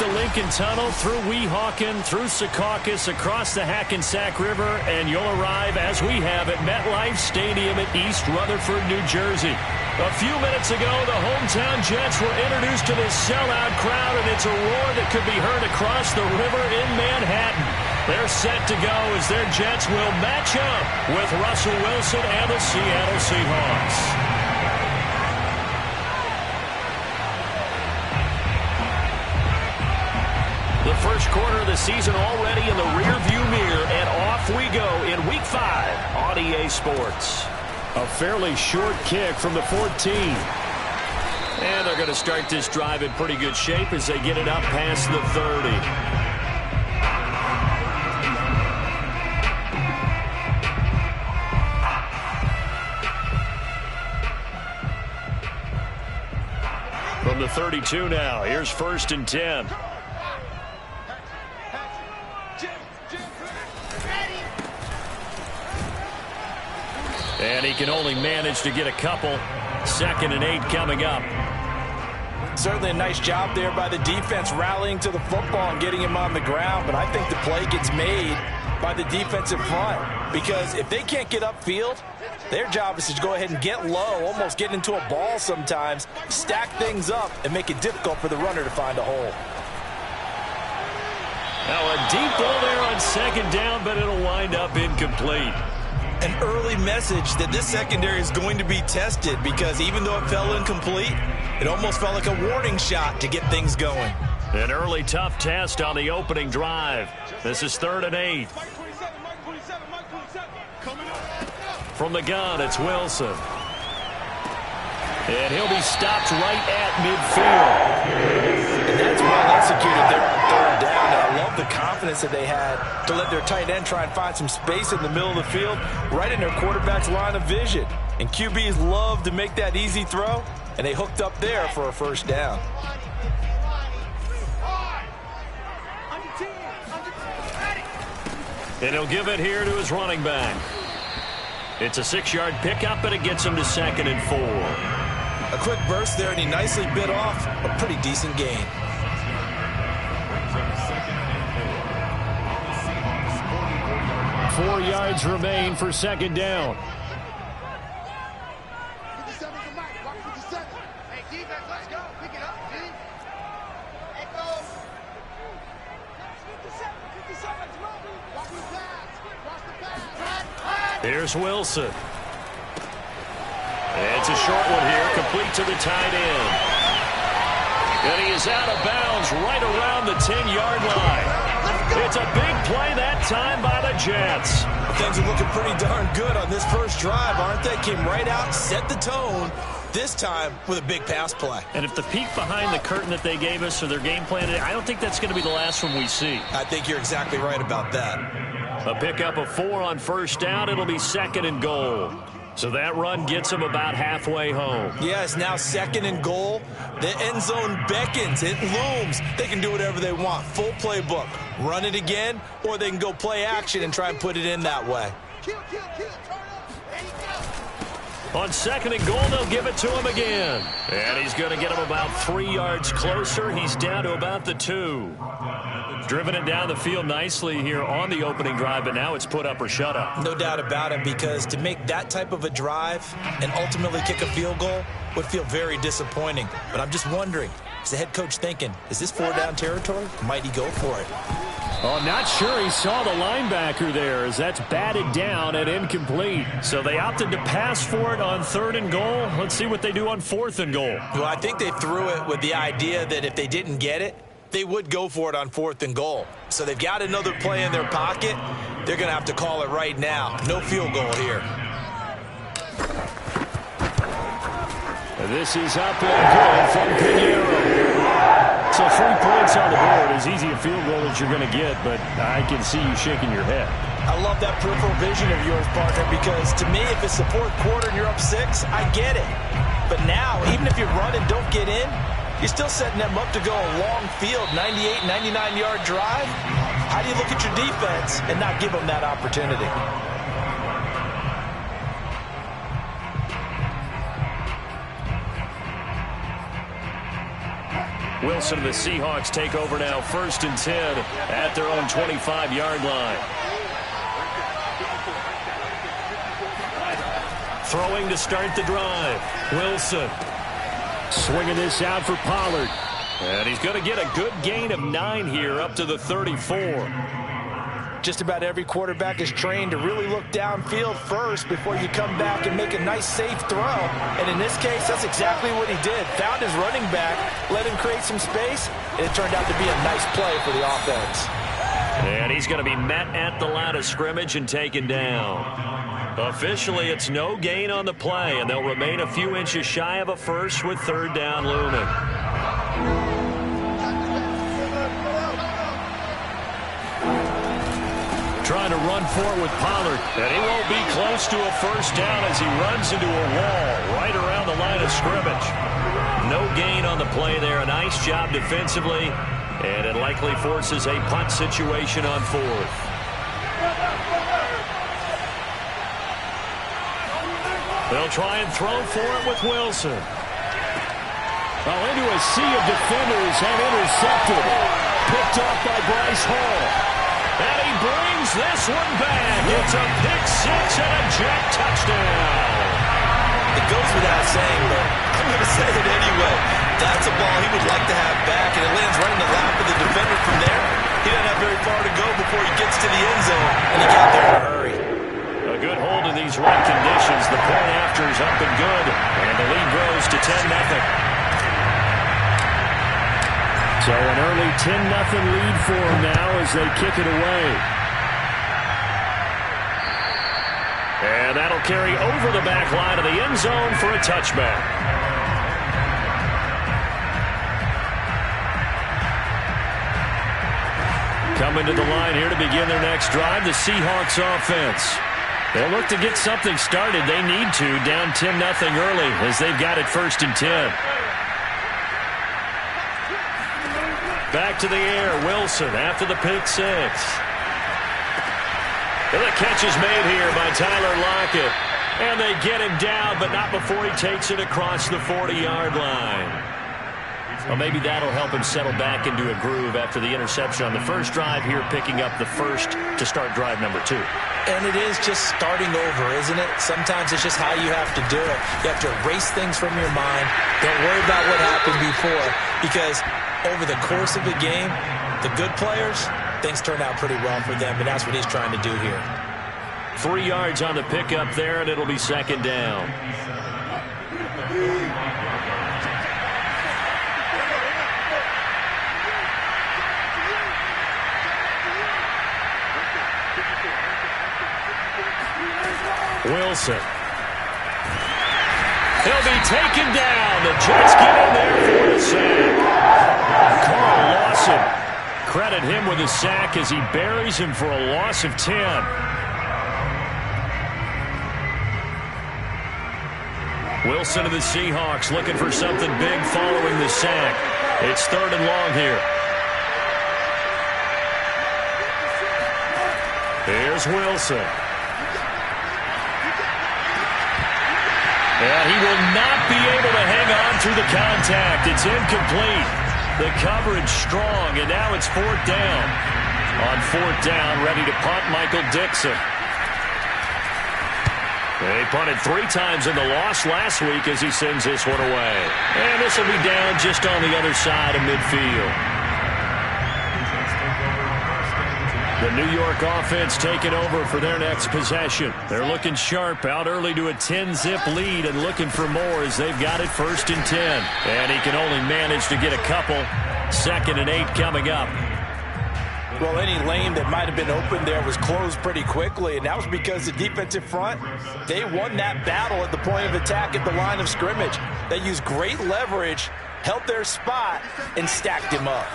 the Lincoln Tunnel, through Weehawken, through Secaucus, across the Hackensack River, and you'll arrive, as we have, at MetLife Stadium in East Rutherford, New Jersey. A few minutes ago, the hometown Jets were introduced to this sellout crowd, and it's a roar that could be heard across the river in Manhattan. They're set to go as their Jets will match up with Russell Wilson and the Seattle Seahawks. The first quarter of the season already in the rearview mirror, and off we go in Week 5 on EA Sports. A fairly short kick from the 14. And they're going to start this drive in pretty good shape as they get it up past the 30. From the 32 now, here's 1st and 10. And he can only manage to get a couple. 2nd and 8 coming up. Certainly a nice job there by the defense rallying to the football and getting him on the ground. But I think the play gets made by the defensive front. Because if they can't get upfield, their job is to go ahead and get low, almost get into a ball sometimes, stack things up, and make it difficult for the runner to find a hole. Now a deep ball there on 2nd down, but it'll wind up incomplete. An early message that this secondary is going to be tested, because even though it fell incomplete, it almost felt like a warning shot to get things going. An early tough test on the opening drive. This is 3rd and 8. From the gun, it's Wilson. And he'll be stopped right at midfield. And that's well executed there on 3rd down. And I love the confidence that they had to let their tight end try and find some space in the middle of the field, right in their quarterback's line of vision. And QBs love to make that easy throw, and they hooked up there for a 1st down. And he'll give it here to his running back. It's a 6-yard pickup, and it gets him to 2nd and 4. A quick burst there, and he nicely bit off a pretty decent gain. Four yards remain for 2nd down. Here's Wilson. It's a short one here, complete to the tight end. And he is out of bounds right around the 10-yard line. It's a big play that time by the Jets. Things are looking pretty darn good on this first drive, aren't they? Came right out, set the tone, this time with a big pass play. And if the peek behind the curtain that they gave us or their game plan, I don't think that's going to be the last one we see. I think you're exactly right about that. A pickup of 4 on 1st down. It'll be 2nd and goal. So that run gets them about halfway home. Yeah, it's now 2nd and goal. The end zone beckons. It looms. They can do whatever they want. Full playbook. Run it again, or they can go play action and try and put it in that way. On 2nd and goal, they'll give it to him again. And he's going to get him about 3 yards closer. He's down to about the 2. Driven it down the field nicely here on the opening drive, but now it's put up or shut up. No doubt about it, because to make that type of a drive and ultimately kick a field goal would feel very disappointing. But I'm just wondering, is the head coach thinking, is this 4-down territory? Might he go for it? Oh, I'm not sure he saw the linebacker there, as that's batted down and incomplete. So they opted to pass for it on 3rd and goal. Let's see what they do on 4th and goal. Well, I think they threw it with the idea that if they didn't get it, they would go for it on 4th and goal. So they've got another play in their pocket. They're going to have to call it right now. No field goal here. This is up and good from Pinheiro. So 3 points on the board. As easy a field goal as you're going to get, but I can see you shaking your head. I love that peripheral vision of yours, partner, because to me, if it's the 4th quarter and you're up 6, I get it. But now, even if you run and don't get in, you're still setting them up to go a long field, 98, 99-yard drive. How do you look at your defense and not give them that opportunity? Wilson and the Seahawks take over now, 1st and 10 at their own 25-yard line. Throwing to start the drive. Wilson swinging this out for Pollard. And he's going to get a good gain of 9 here up to the 34. Just about every quarterback is trained to really look downfield first before you come back and make a nice, safe throw. And in this case, that's exactly what he did. Found his running back, let him create some space, and it turned out to be a nice play for the offense. And he's going to be met at the line of scrimmage and taken down. Officially, it's no gain on the play, and they'll remain a few inches shy of a first with 3rd down looming. Trying to run forward with Pollard, and he won't be close to a first down as he runs into a wall right around the line of scrimmage. No gain on the play there. A nice job defensively, and it likely forces a punt situation on 4th. They'll try and throw for it with Wilson. Well, into a sea of defenders and intercepted. Picked off by Bryce Hall. And he brings this one back. It's a pick-6 and a jet touchdown. It goes without saying, but I'm going to say it anyway. That's a ball he would like to have back, and it lands right in the lap of the defender from there. He doesn't have very far to go before he gets to the end zone, and he got there in a hurry. A good hold in these wet conditions. The point after is up and good, and the lead grows to 10-0. So an early 10-0 lead for them now as they kick it away. And that'll carry over the back line of the end zone for a touchback. Coming to the line here to begin their next drive, the Seahawks offense. They'll look to get something started. They need to, down 10-0 early as they've got it 1st and 10. Back to the air, Wilson after the pick-6. And the catch is made here by Tyler Lockett. And they get him down, but not before he takes it across the 40-yard line. Well, maybe that'll help him settle back into a groove after the interception on the first drive here, picking up the first to start drive number 2. And it is just starting over, isn't it? Sometimes it's just how you have to do it. You have to erase things from your mind. Don't worry about what happened before, because over the course of the game, the good players, things turn out pretty well for them, and that's what he's trying to do here. 3 yards on the pickup there, and it'll be 2nd down. Wilson. He'll be taken down. The Jets get in there for the sack. Carl Lawson, credit him with a sack as he buries him for a loss of 10. Wilson of the Seahawks looking for something big following the sack. It's 3rd and long here. Here's Wilson. And he will not be able to hang on through the contact. It's incomplete. The coverage strong, and now it's 4th down. On 4th down, ready to punt, Michael Dixon. They punted 3 times in the loss last week as he sends this one away. And this will be down just on the other side of midfield. The New York offense taking over for their next possession. They're looking sharp, out early to a 10-zip lead and looking for more as they've got it 1st and 10. And he can only manage to get a couple. 2nd and 8 coming up. Well, any lane that might have been open there was closed pretty quickly, and that was because the defensive front, they won that battle at the point of attack at the line of scrimmage. They used great leverage, held their spot, and stacked him up.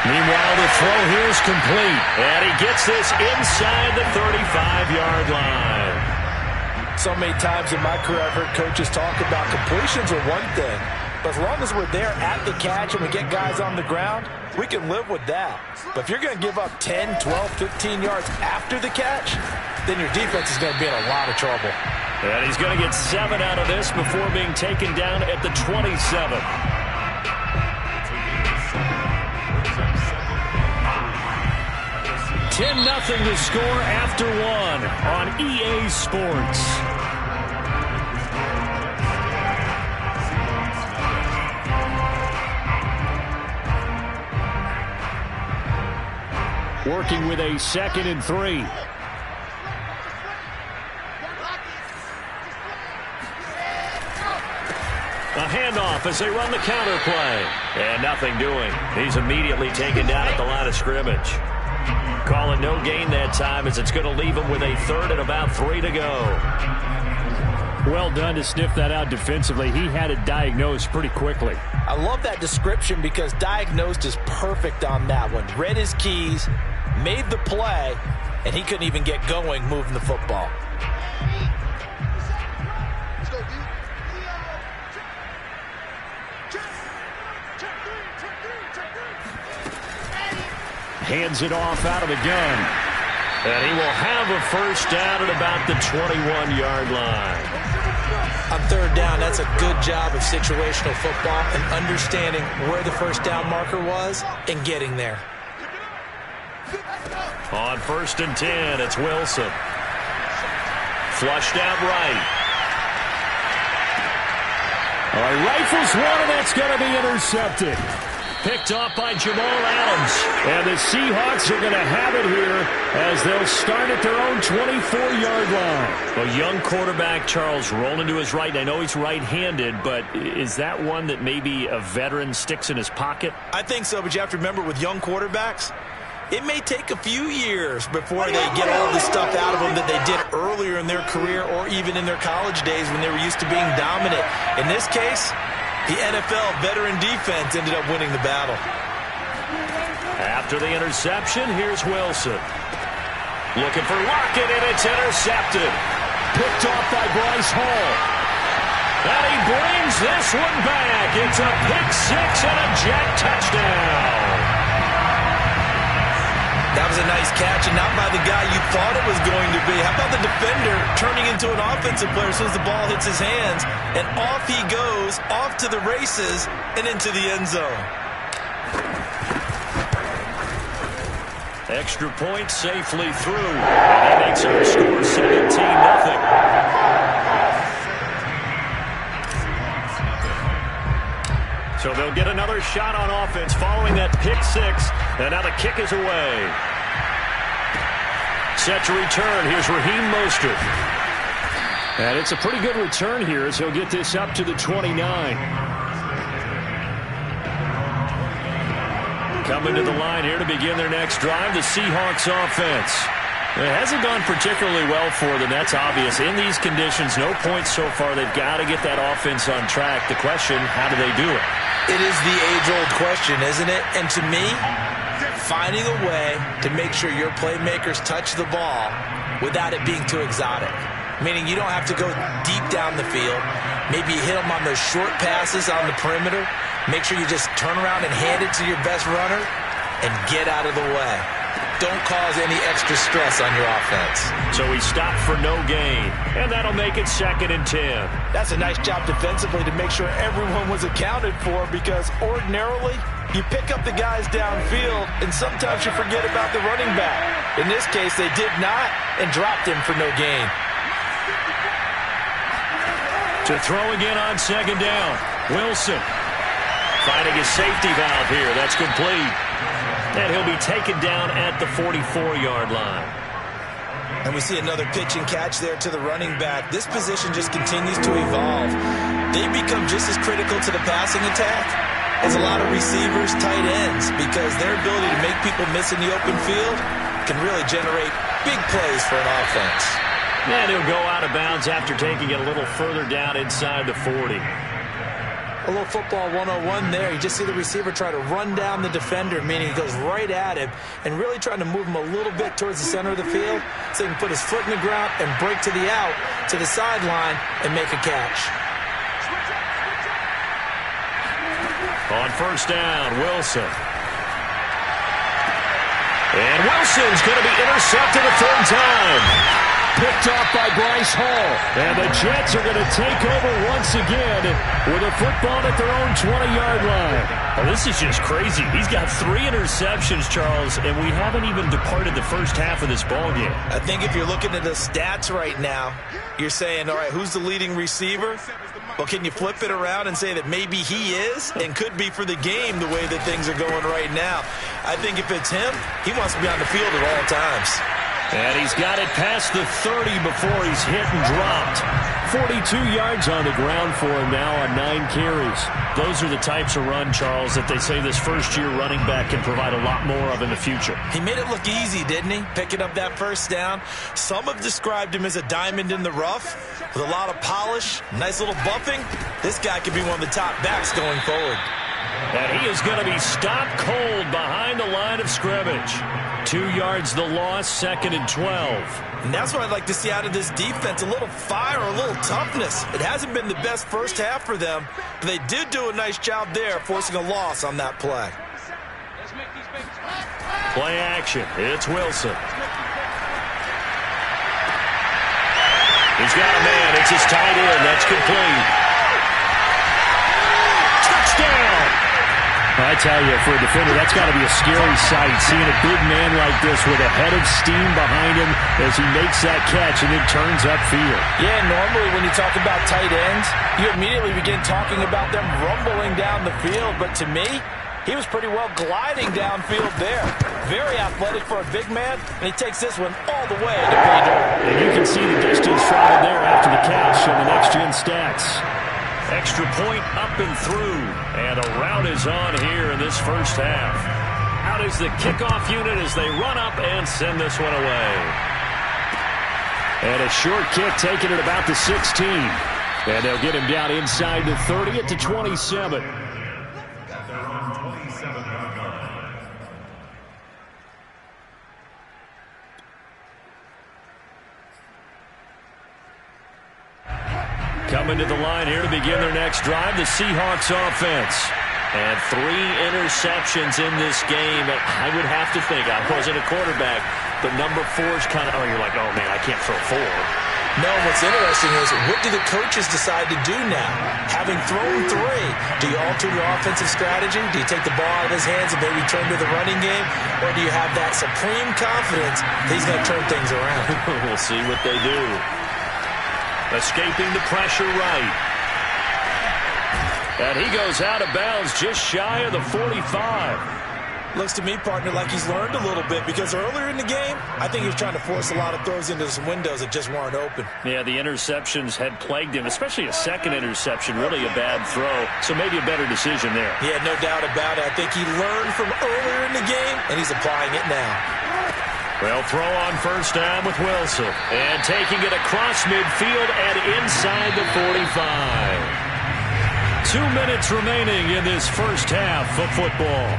Meanwhile, the throw here is complete, and he gets this inside the 35-yard line. So many times in my career I've heard coaches talk about completions are one thing, but as long as we're there at the catch and we get guys on the ground, we can live with that. But if you're going to give up 10, 12, 15 yards after the catch, then your defense is going to be in a lot of trouble. And he's going to get 7 out of this before being taken down at the 27. 10-0 to score after 1 on EA Sports. Working with a 2nd and 3. A handoff as they run the counter play. And nothing doing. He's immediately taken down at the line of scrimmage. Calling no gain that time as it's going to leave him with a 3rd and about 3 to go. Well done to sniff that out defensively. He had it diagnosed pretty quickly. I love that description because diagnosed is perfect on that one. Read his keys, made the play, and he couldn't even get going moving the football. Hands it off out of the gun. And he will have a 1st down at about the 21-yard line. On 3rd down, that's a good job of situational football and understanding where the 1st down marker was and getting there. On 1st and 10, it's Wilson. Flushed out right. He rifles one, and that's going to be intercepted. Picked off by Jamal Adams. And the Seahawks are going to have it here as they'll start at their own 24-yard line. A young quarterback, Charles, rolling to his right. I know he's right-handed, but is that one that maybe a veteran sticks in his pocket? I think so, but you have to remember with young quarterbacks, it may take a few years before they get all the stuff out of them that they did earlier in their career or even in their college days when they were used to being dominant. In this case, the NFL veteran defense ended up winning the battle. After the interception, here's Wilson. Looking for Lockett, and it's intercepted. Picked off by Bryce Hall. And he brings this one back. It's a pick 6 and a Jet touchdown. That was a nice catch, and not by the guy you thought it was going to be. How about the defender turning into an offensive player as soon as the ball hits his hands, and off he goes, off to the races, and into the end zone. Extra point safely through. And that makes our score 17-0. So they'll get another shot on offense following that pick 6. And now the kick is away. Set to return. Here's Raheem Mostert. And it's a pretty good return here as he'll get this up to the 29. Coming to the line here to begin their next drive, the Seahawks offense. It hasn't gone particularly well for them. That's obvious. In these conditions, no points so far. They've got to get that offense on track. The question, how do they do it? It is the age-old question, isn't it? And to me, finding a way to make sure your playmakers touch the ball without it being too exotic. Meaning you don't have to go deep down the field. Maybe you hit them on those short passes on the perimeter. Make sure you just turn around and hand it to your best runner and get out of the way. Don't cause any extra stress on your offense. So he stopped for no gain, and that'll make it 2nd and 10. That's a nice job defensively to make sure everyone was accounted for, because ordinarily you pick up the guys downfield and sometimes you forget about the running back. In this case, they did not and dropped him for no gain. To throw again on 2nd down. Wilson finding his safety valve here. That's complete. And he'll be taken down at the 44-yard line. And we see another pitch and catch there to the running back. This position just continues to evolve. They become just as critical to the passing attack as a lot of receivers, tight ends, because their ability to make people miss in the open field can really generate big plays for an offense. And he'll go out of bounds after taking it a little further down inside the 40. A little football 101 there. You just see the receiver try to run down the defender, meaning he goes right at him and really trying to move him a little bit towards the center of the field so he can put his foot in the ground and break to the out, to the sideline, and make a catch. On 1st down, Wilson. And Wilson's going to be intercepted a 3rd time. Picked off by Bryce Hall. And the Jets are going to take over once again with a football at their own 20-yard line. Well, this is just crazy. He's got 3 interceptions, Charles, and we haven't even departed the first half of this ball game. I think if you're looking at the stats right now, you're saying, all right, who's the leading receiver? Well, can you flip it around and say that maybe he is and could be for the game the way that things are going right now? I think if it's him, he wants to be on the field at all times. And he's got it past the 30 before he's hit and dropped. 42 yards on the ground for him now on 9 carries. Those are the types of run, Charles, that they say this first-year running back can provide a lot more of in the future. He made it look easy, didn't he? Picking up that first down. Some have described him as a diamond in the rough with a lot of polish, nice little buffing. This guy could be one of the top backs going forward. And he is going to be stopped cold behind the line of scrimmage. 2 yards the loss, 2nd and 12. And that's what I'd like to see out of this defense, a little fire, a little toughness. It hasn't been the best first half for them, but they did do a nice job there, forcing a loss on that play. Play action. It's Wilson. He's got a man. It's his tight end. That's complete. Touchdown! I tell you, for a defender, that's got to be a scary sight, seeing a big man like this with a head of steam behind him as he makes that catch and then turns upfield. Yeah, normally when you talk about tight ends, you immediately begin talking about them rumbling down the field. But to me, he was pretty well gliding downfield there. Very athletic for a big man, and he takes this one all the way to pay dirt. And you can see the distance traveled there after the catch on the next-gen stats. Extra point up and through. And a rout is on here in this first half. Out is the kickoff unit as they run up and send this one away. And a short kick taken at about the 16. And they'll get him down inside the 30 at the 27. Coming to the line here to begin their next drive, the Seahawks offense. And 3 interceptions in this game. I would have to think, I wasn't a quarterback, but number 4 is kind of, you're like, oh, man, I can't throw 4. No, what's interesting is, what do the coaches decide to do now? Having thrown 3, do you alter your offensive strategy? Do you take the ball out of his hands and maybe turn to the running game? Or do you have that supreme confidence that he's going to turn things around? We'll see what they do. Escaping the pressure right. And he goes out of bounds just shy of the 45. Looks to me, partner, like he's learned a little bit, because earlier in the game, I think he was trying to force a lot of throws into some windows that just weren't open. Yeah, the interceptions had plagued him, especially a second interception, really a bad throw. So maybe a better decision there. Yeah, no doubt about it. I think he learned from earlier in the game, and he's applying it now. Well, throw on first down with Wilson. And taking it across midfield and inside the 45. 2 minutes remaining in this first half of football.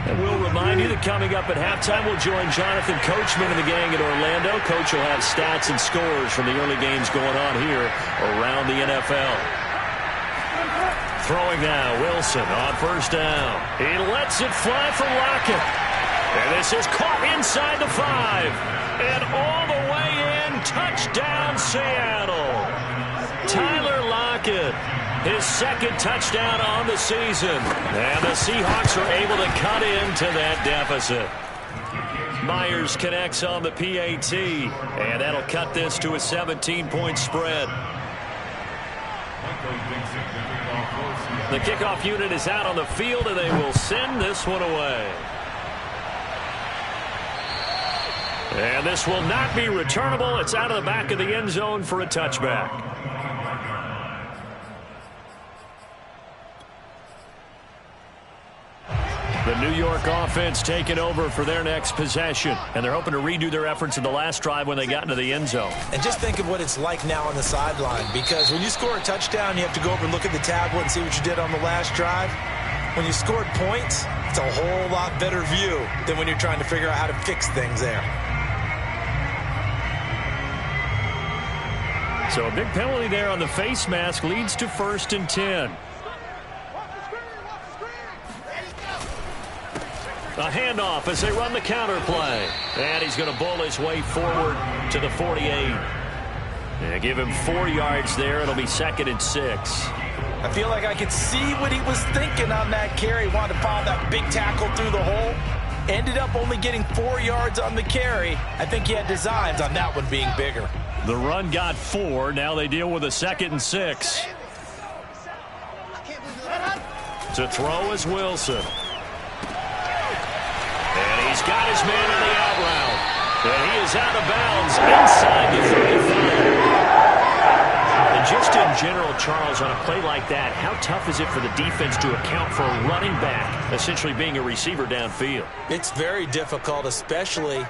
And we'll remind you that coming up at halftime, we'll join Jonathan Coachman and the gang in Orlando. Coach will have stats and scores from the early games going on here around the NFL. Throwing now, Wilson on first down. He lets it fly for Lockett. And this is caught inside the 5. And all the way in, touchdown Seattle. Tyler Lockett, his 2nd touchdown on the season. And the Seahawks are able to cut into that deficit. Myers connects on the PAT. And that'll cut this to a 17-point spread. The kickoff unit is out on the field, and they will send this one away. And this will not be returnable. It's out of the back of the end zone for a touchback. The New York offense taking over for their next possession. And they're hoping to redo their efforts in the last drive when they got into the end zone. And just think of what it's like now on the sideline. Because when you score a touchdown, you have to go over and look at the tablet and see what you did on the last drive. When you scored points, it's a whole lot better view than when you're trying to figure out how to fix things there. So a big penalty there on the face mask leads to 1st and 10. A handoff as they run the counter play. And he's going to bowl his way forward to the 48. Yeah, give him 4 yards there. It'll be 2nd and 6. I feel like I could see what he was thinking on that carry. Wanted to follow that big tackle through the hole. Ended up only getting 4 yards on the carry. I think he had designs on that one being bigger. The run got 4. Now they deal with a 2nd and 6. To throw is Wilson. And he's got his man on the out route. And he is out of bounds inside the 35. And just in general, Charles, on a play like that, how tough is it for the defense to account for a running back essentially being a receiver downfield? It's very difficult, especially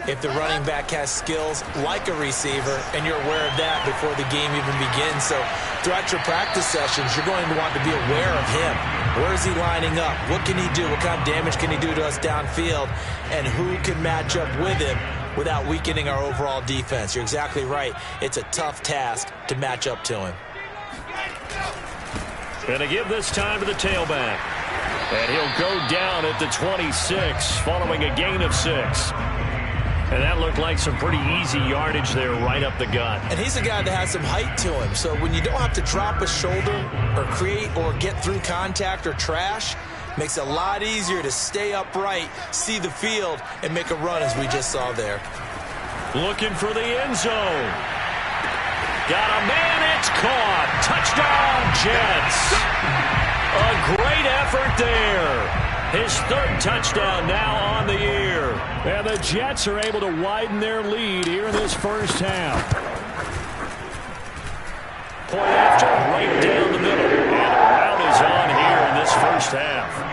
if the running back has skills like a receiver, and you're aware of that before the game even begins. So throughout your practice sessions, you're going to want to be aware of him. Where is he lining up? What can he do? What kind of damage can he do to us downfield? And who can match up with him without weakening our overall defense? You're exactly right. It's a tough task to match up to him. And to give this time to the tailback. And he'll go down at the 26 following a gain of 6. And that looked like some pretty easy yardage there right up the gut. And he's a guy that has some height to him. So when you don't have to drop a shoulder or create or get through contact or trash, makes it a lot easier to stay upright, see the field, and make a run as we just saw there. Looking for the end zone. Got a man, it's caught. Touchdown, Jets. A great effort there. His 3rd touchdown now on the year. And the Jets are able to widen their lead here in this first half. Point after, right down the middle. And a route is on here in this first half.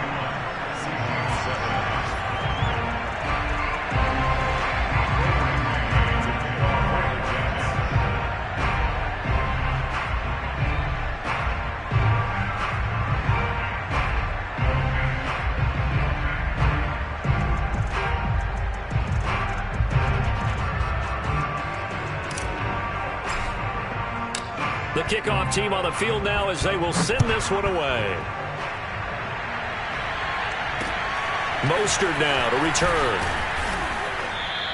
The kickoff team on the field now as they will send this one away. Mostert now to return.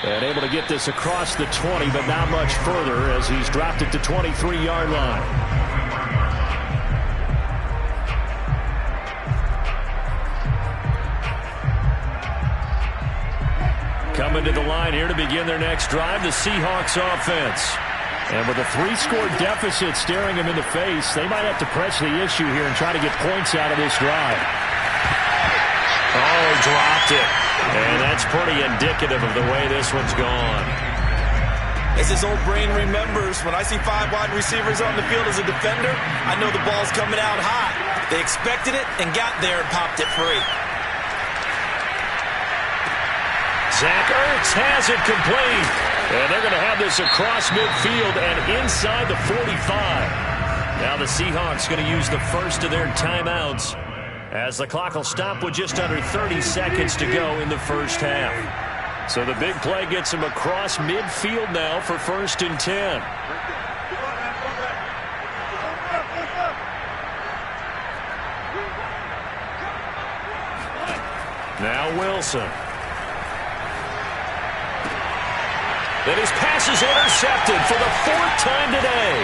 And able to get this across the 20, but not much further as he's dropped it to 23-yard line. Coming to the line here to begin their next drive, the Seahawks offense. And with a 3-score deficit staring them in the face, they might have to press the issue here and try to get points out of this drive. Oh, dropped it. And that's pretty indicative of the way this one's gone. As his old brain remembers, when I see 5 wide receivers on the field as a defender, I know the ball's coming out hot. They expected it and got there and popped it free. Zach Ertz has it complete. And they're going to have this across midfield and inside the 45. Now the Seahawks going to use the first of their timeouts as the clock will stop with just under 30 seconds to go in the first half. So the big play gets them across midfield now for 1st and 10. Now Wilson. Then his pass is intercepted for the 4th time today.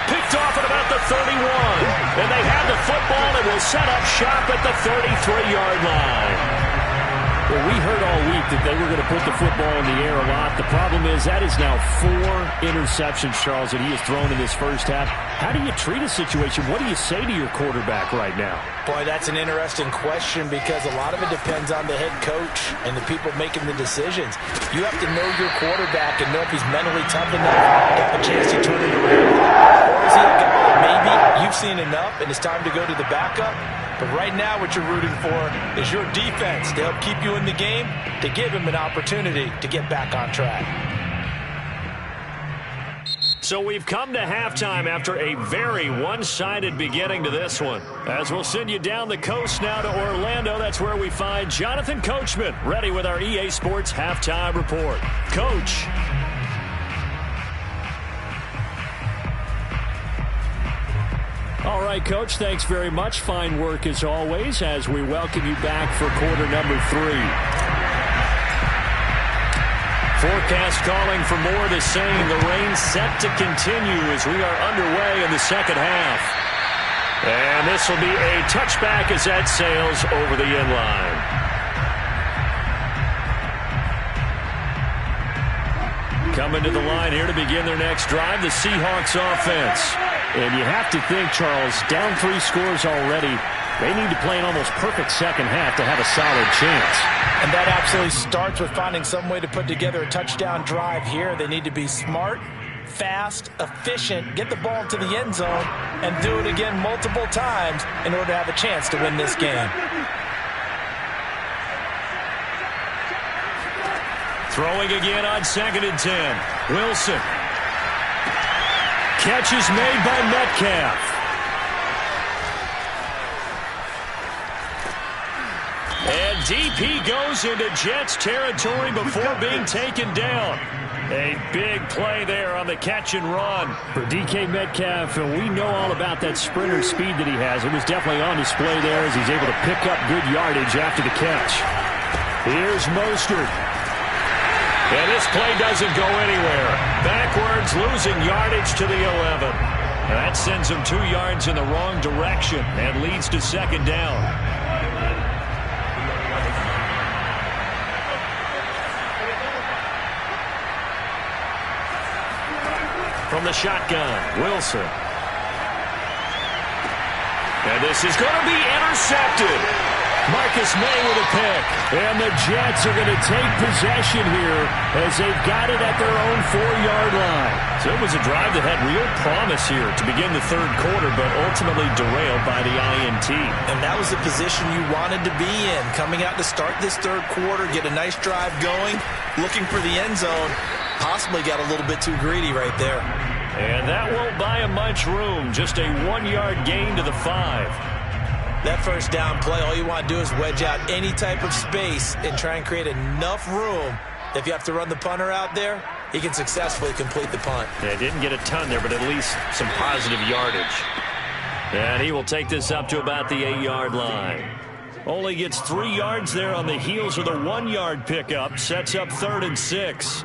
Picked off at about the 31. And they have the football and will set up shop at the 33-yard line. Well, we heard all week that they were going to put the football in the air a lot. The problem is that is now 4 interceptions, Charles, that he has thrown in this first half. How do you treat a situation? What do you say to your quarterback right now? Boy, that's an interesting question because a lot of it depends on the head coach and the people making the decisions. You have to know your quarterback and know if he's mentally tough enough to have a chance to turn it around. Or is he a guy that maybe you've seen enough and it's time to go to the backup? But right now what you're rooting for is your defense to help keep you in the game, to give him an opportunity to get back on track. So we've come to halftime after a very one-sided beginning to this one. As we'll send you down the coast now to Orlando, that's where we find Jonathan Coachman, ready with our EA Sports Halftime Report. Coach. All right, Coach, thanks very much. Fine work as always as we welcome you back for quarter number 3. Forecast calling for more of the same. The rain set to continue as we are underway in the second half. And this will be a touchback as that sails over the end line. Coming to the line here to begin their next drive, the Seahawks offense. And you have to think, Charles, down 3 scores already. They need to play an almost perfect second half to have a solid chance. And that absolutely starts with finding some way to put together a touchdown drive here. They need to be smart, fast, efficient, get the ball to the end zone, and do it again multiple times in order to have a chance to win this game. Throwing again on 2nd and 10. Wilson. Catch is made by Metcalf. And deep he goes into Jets territory before being taken down. A big play there on the catch and run. For DK Metcalf, we know all about that sprinter speed that he has. It was definitely on display there as he's able to pick up good yardage after the catch. Here's Mostert. And this play doesn't go anywhere. Backwards, losing yardage to the 11. That sends him 2 yards in the wrong direction and leads to 2nd down. From the shotgun, Wilson. And this is going to be intercepted. Marcus May with a pick. And the Jets are going to take possession here as they've got it at their own 4-yard line. So it was a drive that had real promise here to begin the 3rd quarter, but ultimately derailed by the INT. And that was the position you wanted to be in. Coming out to start this 3rd quarter, get a nice drive going, looking for the end zone. Possibly got a little bit too greedy right there. And that won't buy him much room. Just a 1-yard gain to the 5. That first down play, all you want to do is wedge out any type of space and try and create enough room. If you have to run the punter out there, he can successfully complete the punt. Yeah, didn't get a ton there, but at least some positive yardage. And he will take this up to about the 8-yard line. Only gets 3 yards there on the heels of the 1-yard pickup. Sets up 3rd and 6.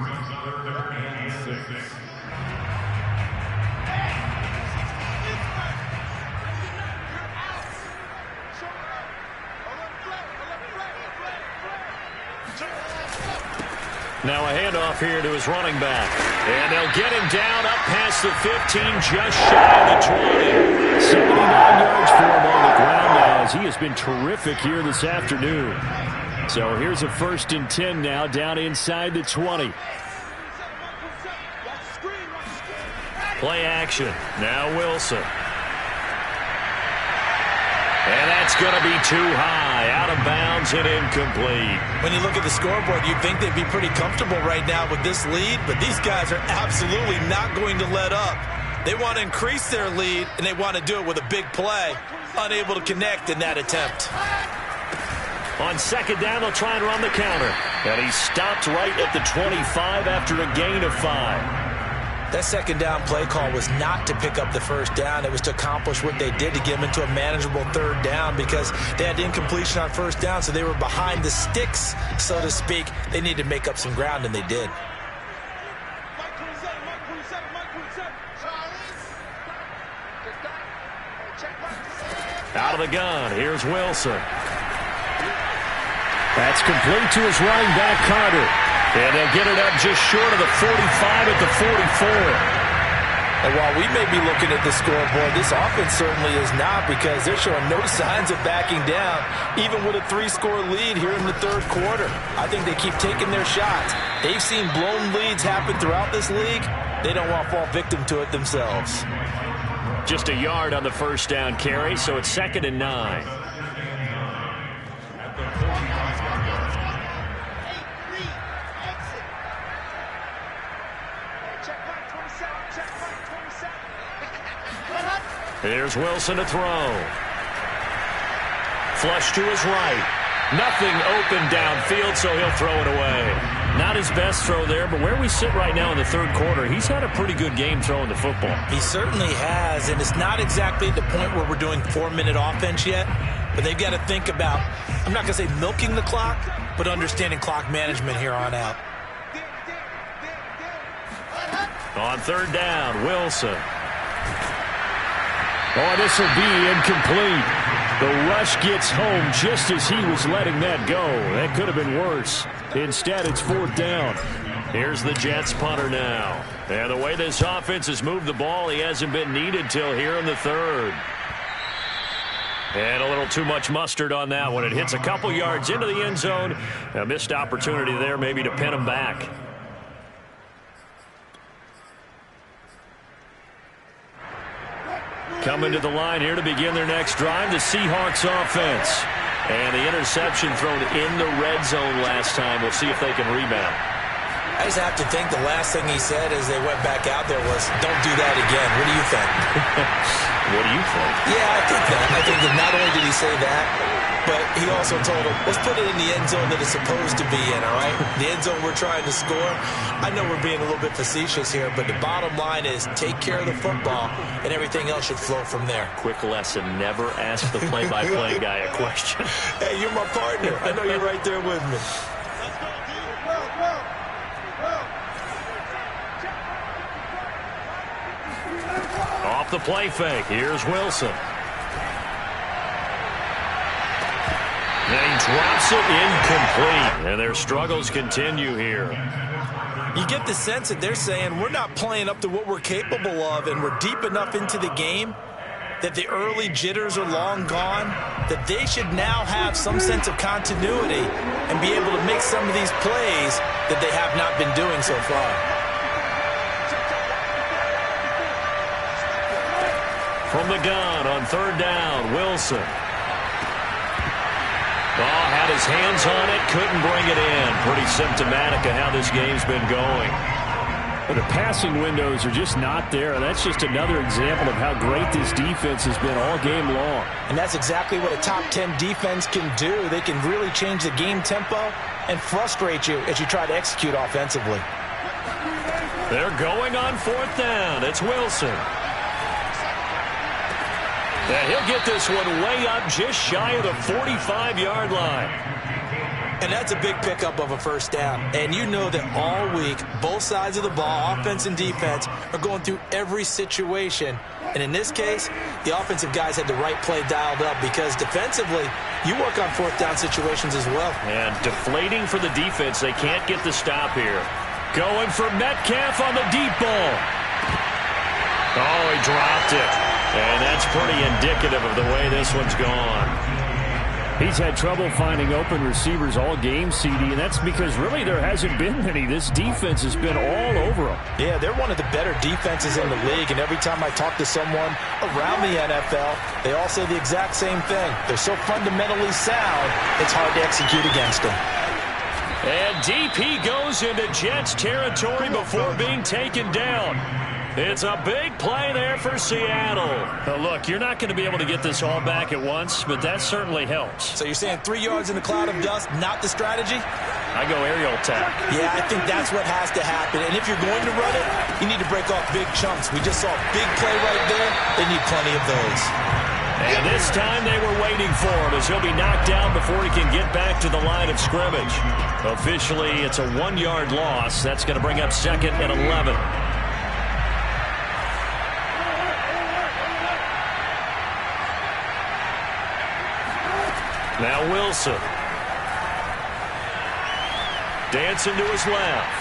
Now a handoff here to his running back. And they'll get him down up past the 15, just shy of the 20. 79 yards for him on the ground now as he has been terrific here this afternoon. So here's a 1st and 10 now down inside the 20. Play action. Now Wilson. And that's going to be too high. Out of bounds and incomplete. When you look at the scoreboard, you'd think they'd be pretty comfortable right now with this lead, but these guys are absolutely not going to let up. They want to increase their lead, and they want to do it with a big play. Unable to connect in that attempt. On 2nd down, they'll try and run the counter. And he stopped right at the 25 after a gain of 5. That 2nd down play call was not to pick up the 1st down. It was to accomplish what they did to get them into a manageable 3rd down because they had incompletion on 1st down, so they were behind the sticks, so to speak. They needed to make up some ground, and they did. Out of the gun, here's Wilson. That's complete to his running back, Carter. And they'll get it up just short of the 45 at the 44. And while we may be looking at the scoreboard, this offense certainly is not because they're showing no signs of backing down, even with a 3-score lead here in the 3rd quarter. I think they keep taking their shots. They've seen blown leads happen throughout this league. They don't want to fall victim to it themselves. Just a yard on the 1st down carry, so it's 2nd and 9. Here's Wilson to throw. Flush to his right. Nothing open downfield, so he'll throw it away. Not his best throw there, but where we sit right now in the third quarter, he's had a pretty good game throwing the football. He certainly has, and it's not exactly at the point where we're doing 4-minute offense yet, but they've got to think about, I'm not going to say milking the clock, but understanding clock management here on out. On third down, Wilson. Oh, this will be incomplete. The rush gets home just as he was letting that go. That could have been worse. Instead, it's fourth down. Here's the Jets punter now. And the way this offense has moved the ball, he hasn't been needed till here in the third. And a little too much mustard on that one. It hits a couple yards into the end zone. A missed opportunity there maybe to pin him back. Coming to the line here to begin their next drive, the Seahawks offense. And the interception thrown in the red zone last time. We'll see if they can rebound. I just have to think the last thing he said as they went back out there was, don't do that again. What do you think? What do you think? Yeah, I think that. I think that not only did he say that, but he also told him, let's put it in the end zone that it's supposed to be in, all right? The end zone we're trying to score. I know we're being a little bit facetious here, but the bottom line is take care of the football, and everything else should flow from there. Quick lesson, never ask the play-by-play guy a question. Hey, you're my partner. I know you're right there with me. Off the play fake, here's Wilson. And he drops it incomplete. And their struggles continue here. You get the sense that they're saying we're not playing up to what we're capable of, and we're deep enough into the game that the early jitters are long gone, that they should now have some sense of continuity and be able to make some of these plays that they have not been doing so far. From the gun on third down, Wilson. Oh, had his hands on it, couldn't bring it in. Pretty symptomatic of how this game's been going. Well, the passing windows are just not there. That's just another example of how great this defense has been all game long. And that's exactly what a top 10 defense can do. They can really change the game tempo and frustrate you as you try to execute offensively. They're going on fourth down. It's Wilson. And he'll get this one way up just shy of the 45-yard line. And that's a big pickup of a first down. And you know that all week, both sides of the ball, offense and defense, are going through every situation. And in this case, the offensive guys had the right play dialed up because defensively, you work on fourth down situations as well. And deflating for the defense. They can't get the stop here. Going for Metcalf on the deep ball. Oh, he dropped it. And that's pretty indicative of the way this one's gone. He's had trouble finding open receivers all game, CD, and that's because really there hasn't been many. This defense has been all over them. Yeah, they're one of the better defenses in the league, and every time I talk to someone around the NFL, they all say the exact same thing. They're so fundamentally sound, it's hard to execute against them. And DP goes into Jets territory before being taken down. It's a big play there for Seattle. But look, you're not going to be able to get this all back at once, but that certainly helps. So you're saying 3 yards in a cloud of dust, not the strategy? I go aerial attack. Yeah, I think that's what has to happen. And if you're going to run it, you need to break off big chunks. We just saw a big play right there. They need plenty of those. And this time they were waiting for him as he'll be knocked down before he can get back to the line of scrimmage. Officially, it's a 1-yard loss. That's going to bring up second and 11. Now Wilson. Dancing to his left.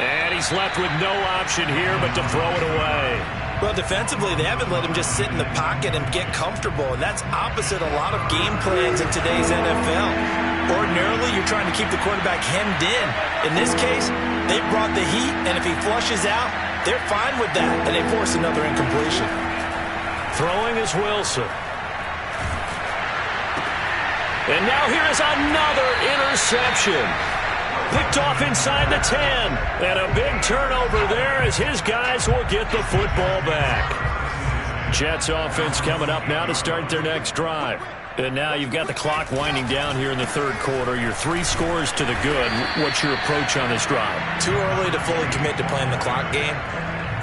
And he's left with no option here but to throw it away. Well, defensively, they haven't let him just sit in the pocket and get comfortable, and that's opposite a lot of game plans in today's NFL. Ordinarily, you're trying to keep the quarterback hemmed in. In this case, they brought the heat, and if he flushes out, they're fine with that, and they force another incompletion. Throwing is Wilson. And now here is another interception. Picked off inside the 10. And a big turnover there as his guys will get the football back. Jets offense coming up now to start their next drive. And now you've got the clock winding down here in the third quarter. You're 3 scores to the good. What's your approach on this drive? Too early to fully commit to playing the clock game.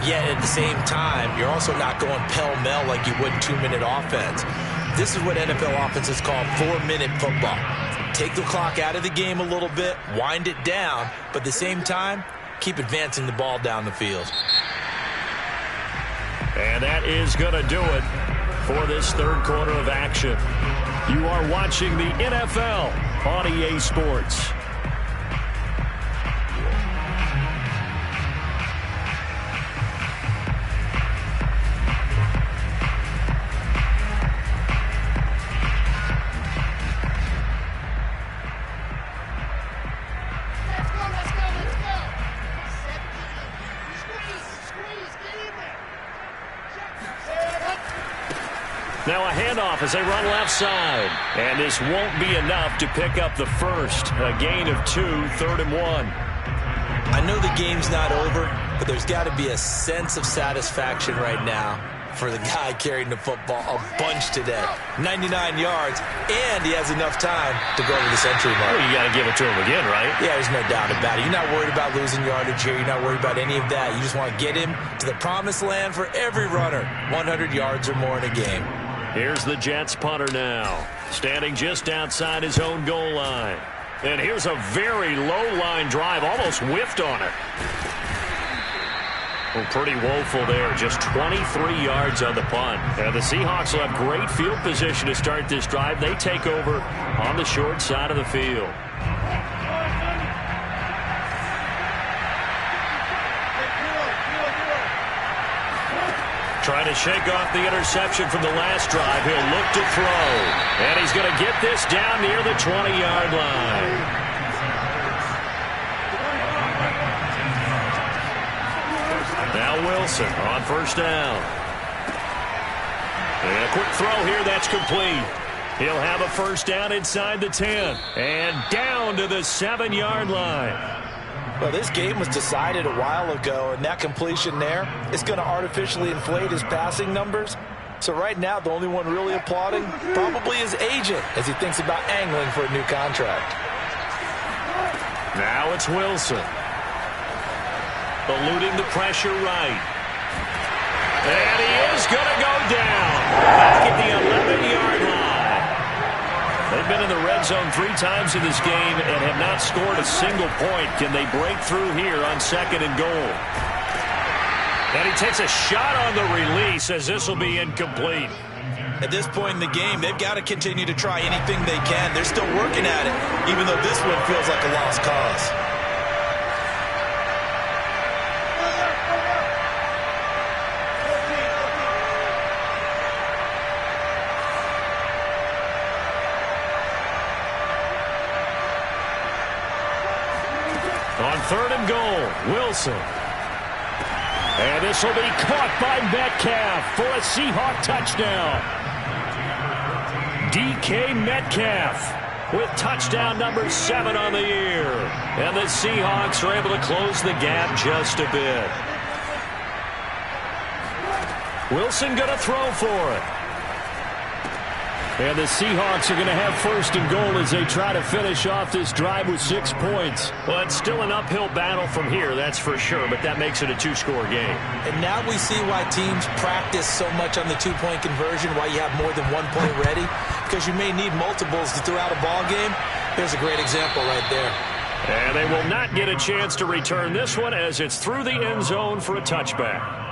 Yet at the same time, you're also not going pell-mell like you would 2-minute offense. This is what NFL offenses call 4-minute football. Take the clock out of the game a little bit, wind it down, but at the same time, keep advancing the ball down the field. And that is going to do it for this third quarter of action. You are watching the NFL on EA Sports. Now a handoff as they run left side. And this won't be enough to pick up the first. A gain of 2, 3rd and 1. I know the game's not over, but there's got to be a sense of satisfaction right now for the guy carrying the football a bunch today. 99 yards, and he has enough time to go over the century mark. Well, you got to give it to him again, right? Yeah, there's no doubt about it. You're not worried about losing yardage here. You're not worried about any of that. You just want to get him to the promised land for every runner. 100 yards or more in a game. Here's the Jets punter now, standing just outside his own goal line. And here's a very low line drive, almost whiffed on it. Well, pretty woeful there, just 23 yards on the punt. And the Seahawks will have great field position to start this drive. They take over on the short side of the field. Trying to shake off the interception from the last drive. He'll look to throw. And he's going to get this down near the 20-yard line. Now Wilson on first down. And a quick throw here. That's complete. He'll have a first down inside the 10. And down to the 7-yard line. Well, this game was decided a while ago, and that completion there is going to artificially inflate his passing numbers. So right now, the only one really applauding probably his agent as he thinks about angling for a new contract. Now it's Wilson. Eluding the pressure right. And he is going to go down. Back at the 11-yard line. They've been in the red zone 3 times in this game and have not scored a single point. Can they break through here on 2nd and goal? And he takes a shot on the release as this will be incomplete. At this point in the game, they've got to continue to try anything they can. They're still working at it, even though this one feels like a lost cause. On 3rd and goal, Wilson. And this will be caught by Metcalf for a Seahawk touchdown. DK Metcalf with touchdown number 7 on the year. And the Seahawks are able to close the gap just a bit. Wilson going to throw for it. And the Seahawks are going to have 1st and goal as they try to finish off this drive with 6 points. Well, it's still an uphill battle from here, that's for sure, but that makes it a 2-score game. And now we see why teams practice so much on the 2-point conversion, why you have more than 1 point ready, because you may need multiples to throw out a ball game. Here's a great example right there. And they will not get a chance to return this one as it's through the end zone for a touchback.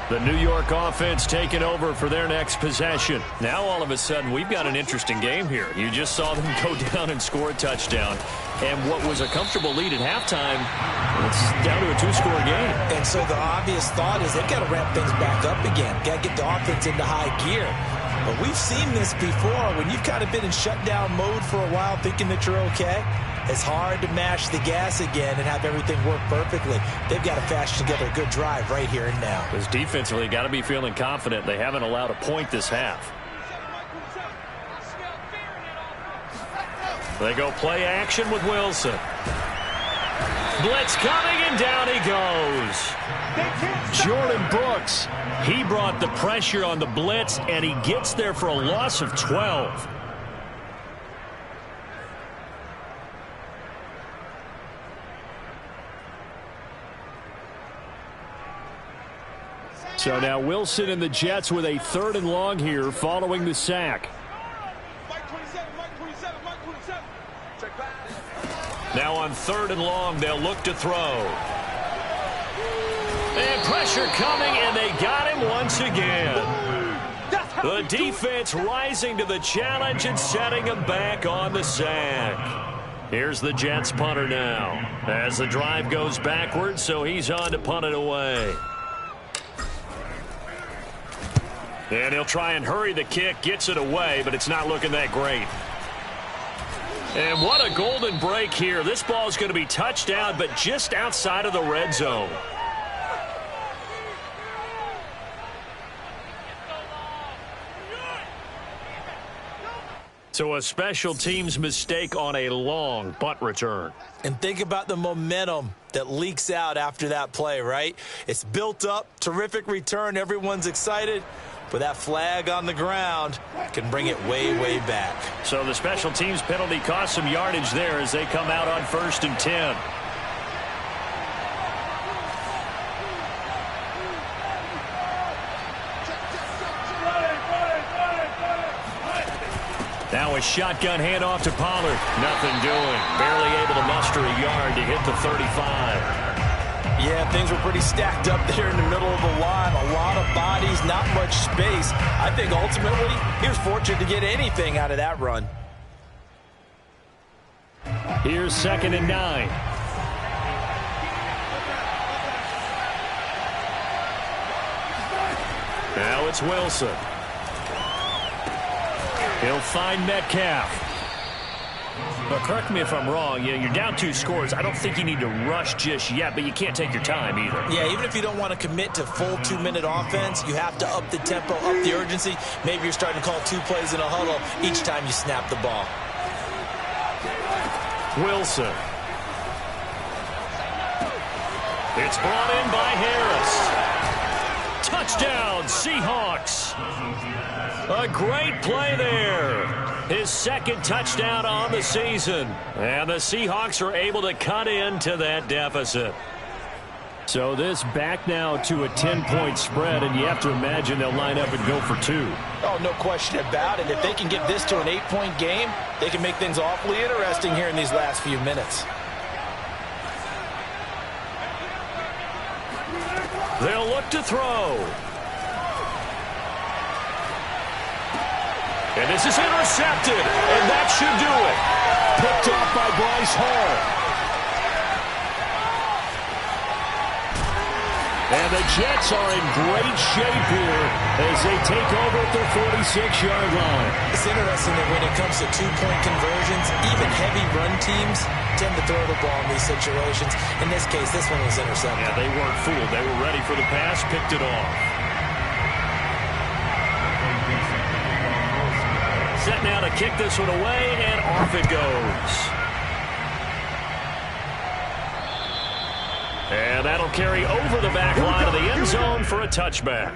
The New York offense taking over for their next possession. Now all of a sudden we've got an interesting game here. You just saw them go down and score a touchdown. And what was a comfortable lead at halftime, it's down to a 2-score game. And so the obvious thought is they've got to ramp things back up again. Got to get the offense into high gear. But we've seen this before. When you've kind of been in shutdown mode for a while thinking that you're okay, it's hard to mash the gas again and have everything work perfectly. They've got to fashion together a good drive right here and now. Because defensively, got to be feeling confident. They haven't allowed a point this half. They go play action with Wilson. Blitz coming, and down he goes. Jordan Brooks, he brought the pressure on the blitz, and he gets there for a loss of 12. So now Wilson and the Jets with a 3rd and long here following the sack. Now on 3rd and long, they'll look to throw. And pressure coming, and they got him once again. The defense rising to the challenge and setting him back on the sack. Here's the Jets punter now as the drive goes backwards, so he's on to punt it away. And he'll try and hurry the kick, gets it away, but it's not looking that great. And what a golden break here. This ball is going to be touchdown, but just outside of the red zone. So a special teams mistake on a long punt return. And think about the momentum that leaks out after that play, right? It's built up, terrific return, everyone's excited. But that flag on the ground can bring it way, way back. So the special teams penalty cost some yardage there as they come out on 1st and 10. Now a shotgun handoff to Pollard. Nothing doing. Barely able to muster a yard to hit the 35. Yeah, things were pretty stacked up there in the middle of the line. A lot of bodies, not much space. I think ultimately he was fortunate to get anything out of that run. Here's 2nd and 9. Now it's Wilson. He'll find Metcalf. But correct me if I'm wrong, you're down 2 scores. I don't think you need to rush just yet, but you can't take your time either. Yeah, even if you don't want to commit to full 2-minute offense, you have to up the tempo, up the urgency. Maybe you're starting to call 2 plays in a huddle each time you snap the ball. Wilson. It's brought in by Harris. Touchdown, Seahawks. A great play there. His 2nd touchdown on the season. And the Seahawks are able to cut into that deficit. So this back now to a 10-point spread, and you have to imagine they'll line up and go for 2. Oh, no question about it. If they can get this to an 8-point game, they can make things awfully interesting here in these last few minutes. They'll look to throw. And this is intercepted, and that should do it. Picked off by Bryce Hall. And the Jets are in great shape here as they take over at their 46-yard line. It's interesting that when it comes to 2-point conversions, even heavy run teams tend to throw the ball in these situations. In this case, this one was intercepted. Yeah, they weren't fooled. They were ready for the pass, picked it off. Set now to kick this one away, and off it goes. And that'll carry over the back line of the end zone for a touchback.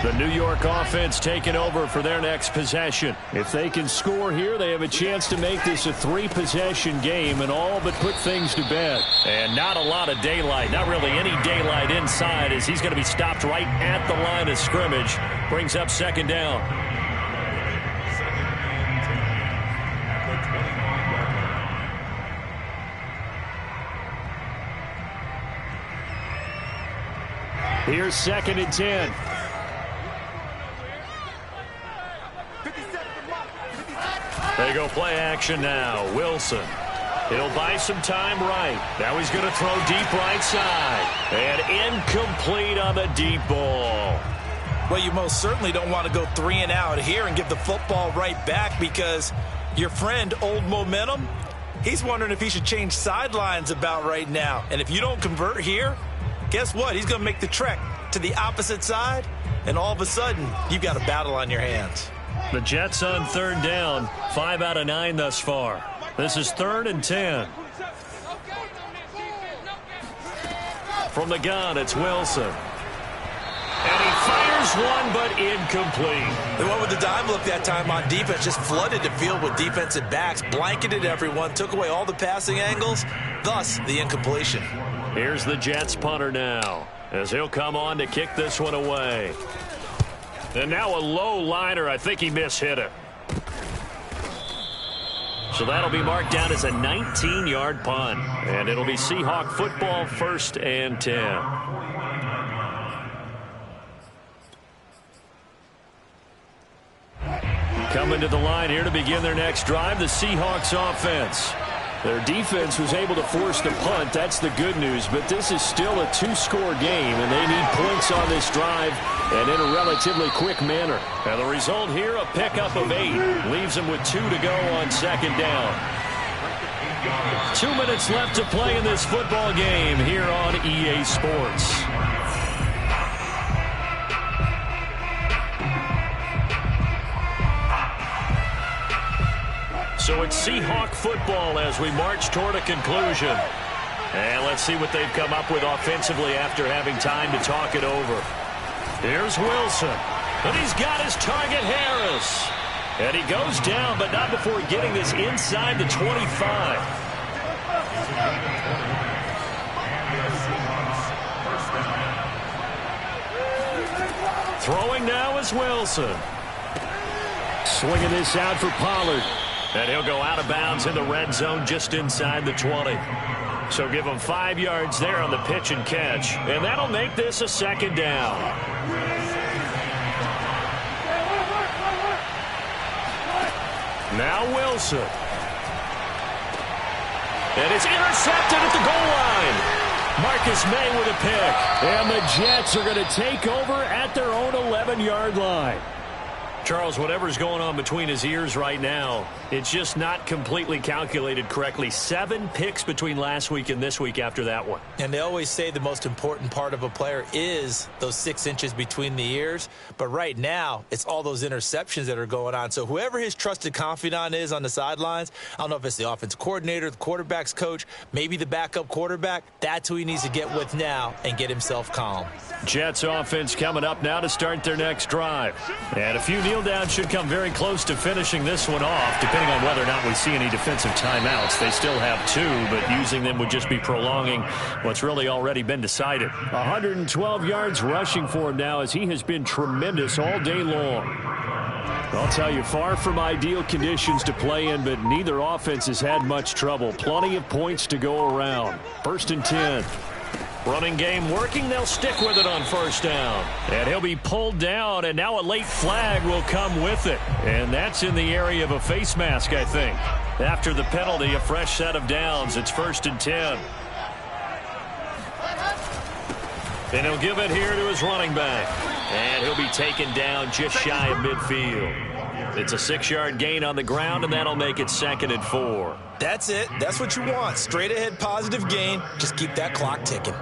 The New York offense taking over for their next possession. If they can score here, they have a chance to make this a 3-possession game and all but put things to bed. And not a lot of daylight, not really any daylight inside, as he's going to be stopped right at the line of scrimmage. Brings up 2nd down. Here's 2nd and 10. They go play action now. Wilson. He'll buy some time right. Now he's going to throw deep right side. And incomplete on the deep ball. Well, you most certainly don't want to go 3 and out here and give the football right back because your friend, old momentum, He's wondering if he should change sidelines about right now. And if you don't convert here, guess what? He's going to make the trek to the opposite side, and all of a sudden, you've got a battle on your hands. The Jets on third down, 5 out of 9 thus far. This is 3rd and 10. From the gun, it's Wilson. And he fires one, but incomplete. They went with the dime look that time on defense, just flooded the field with defensive backs, blanketed everyone, took away all the passing angles, thus the incompletion. Here's the Jets punter now, as he'll come on to kick this one away. And now a low liner. I think he mishit it. So that'll be marked down as a 19-yard punt. And it'll be Seahawk football, 1st and 10. Coming to the line here to begin their next drive, the Seahawks offense. Their defense was able to force the punt. That's the good news. But this is still a 2-score game, and they need points on this drive and in a relatively quick manner. And the result here, a pickup of 8. Leaves them with 2 to go on 2nd down. 2 minutes left to play in this football game here on EA Sports. So it's Seahawk football as we march toward a conclusion. And let's see what they've come up with offensively after having time to talk it over. Here's Wilson. And he's got his target, Harris. And he goes down, but not before getting this inside the 25. Throwing now is Wilson. Swinging this out for Pollard. And he'll go out of bounds in the red zone just inside the 20. So give him 5 yards there on the pitch and catch. And that'll make this a 2nd down. Now Wilson. And it's intercepted at the goal line. Marcus May with a pick. And the Jets are going to take over at their own 11-yard line. Charles, whatever's going on between his ears right now, it's just not completely calculated correctly. 7 picks between last week and this week after that one. And they always say the most important part of a player is those 6 inches between the ears. But right now, it's all those interceptions that are going on. So whoever his trusted confidant is on the sidelines, I don't know if it's the offensive coordinator, the quarterback's coach, maybe the backup quarterback, that's who he needs to get with now and get himself calm. Jets offense coming up now to start their next drive. And a few kneel downs should come very close to finishing this one off, depending on whether or not we see any defensive timeouts. They still have 2, but using them would just be prolonging what's really already been decided. 112 yards rushing for him now as he has been tremendous all day long. I'll tell you, far from ideal conditions to play in, but neither offense has had much trouble. Plenty of points to go around. 1st and 10. Running game working. They'll stick with it on 1st down. And he'll be pulled down, and now a late flag will come with it. And that's in the area of a face mask, I think. After the penalty, a fresh set of downs. It's 1st and 10. And he'll give it here to his running back. And he'll be taken down just shy of midfield. It's a 6-yard gain on the ground, and that'll make it 2nd and 4. That's it. That's what you want. Straight ahead positive gain. Just keep that clock ticking.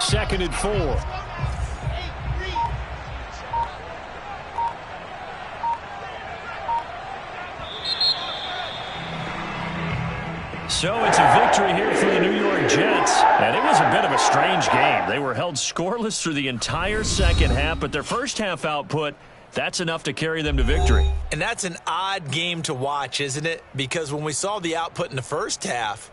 Second and 4. So it's a victory here for the New York Jets. And it was a bit of a strange game. They were held scoreless through the entire second half, but their first half output, that's enough to carry them to victory. And that's an odd game to watch, isn't it? Because when we saw the output in the first half,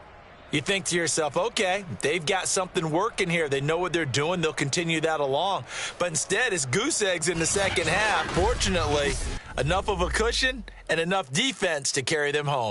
you think to yourself, okay, they've got something working here. They know what they're doing. They'll continue that along. But instead, it's goose eggs in the second half. Fortunately, enough of a cushion and enough defense to carry them home.